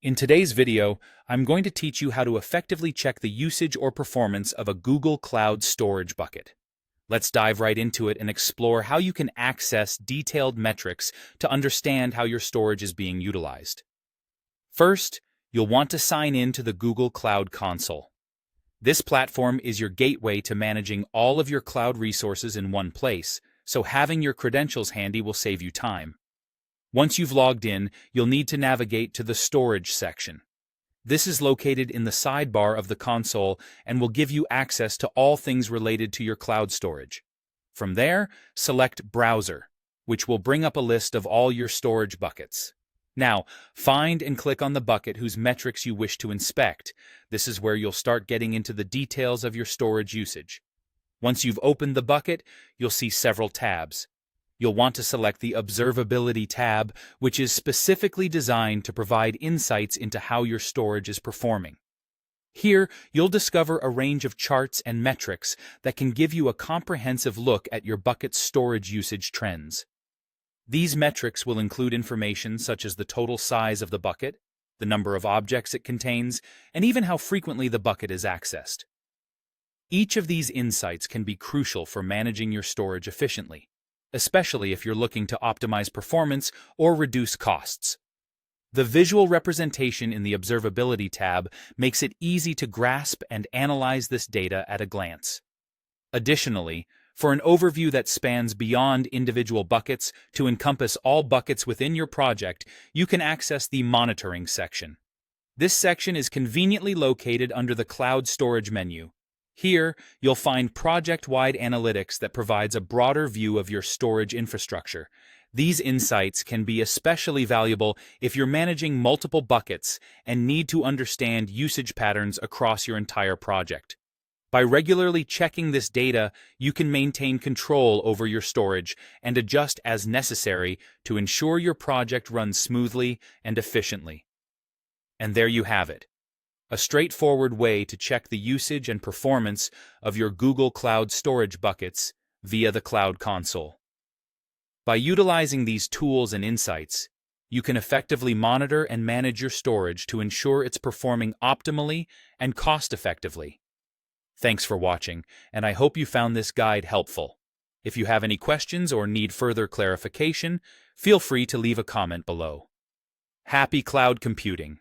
In today's video, I'm going to teach you how to effectively check the usage or performance of a Google Cloud Storage bucket. Let's dive right into it and explore how you can access detailed metrics to understand how your storage is being utilized. First, you'll want to sign in to the Google Cloud Console. This platform is your gateway to managing all of your cloud resources in one place, so having your credentials handy will save you time. Once you've logged in, you'll need to navigate to the Storage section. This is located in the sidebar of the console and will give you access to all things related to your cloud storage. From there, select Browser, which will bring up a list of all your storage buckets. Now, find and click on the bucket whose metrics you wish to inspect. This is where you'll start getting into the details of your storage usage. Once you've opened the bucket, you'll see several tabs. You'll want to select the Observability tab, which is specifically designed to provide insights into how your storage is performing. Here, you'll discover a range of charts and metrics that can give you a comprehensive look at your bucket's storage usage trends. These metrics will include information such as the total size of the bucket, the number of objects it contains, and even how frequently the bucket is accessed. Each of these insights can be crucial for managing your storage efficiently, especially if you're looking to optimize performance or reduce costs. The visual representation in the Observability tab makes it easy to grasp and analyze this data at a glance. Additionally, for an overview that spans beyond individual buckets to encompass all buckets within your project, you can access the Monitoring section. This section is conveniently located under the Cloud Storage menu. Here, you'll find project-wide analytics that provides a broader view of your storage infrastructure. These insights can be especially valuable if you're managing multiple buckets and need to understand usage patterns across your entire project. By regularly checking this data, you can maintain control over your storage and adjust as necessary to ensure your project runs smoothly and efficiently. And there you have it. A straightforward way to check the usage and performance of your Google Cloud Storage buckets via the Cloud Console. By utilizing these tools and insights, you can effectively monitor and manage your storage to ensure it's performing optimally and cost-effectively. Thanks for watching, and I hope you found this guide helpful. If you have any questions or need further clarification, feel free to leave a comment below. Happy cloud computing!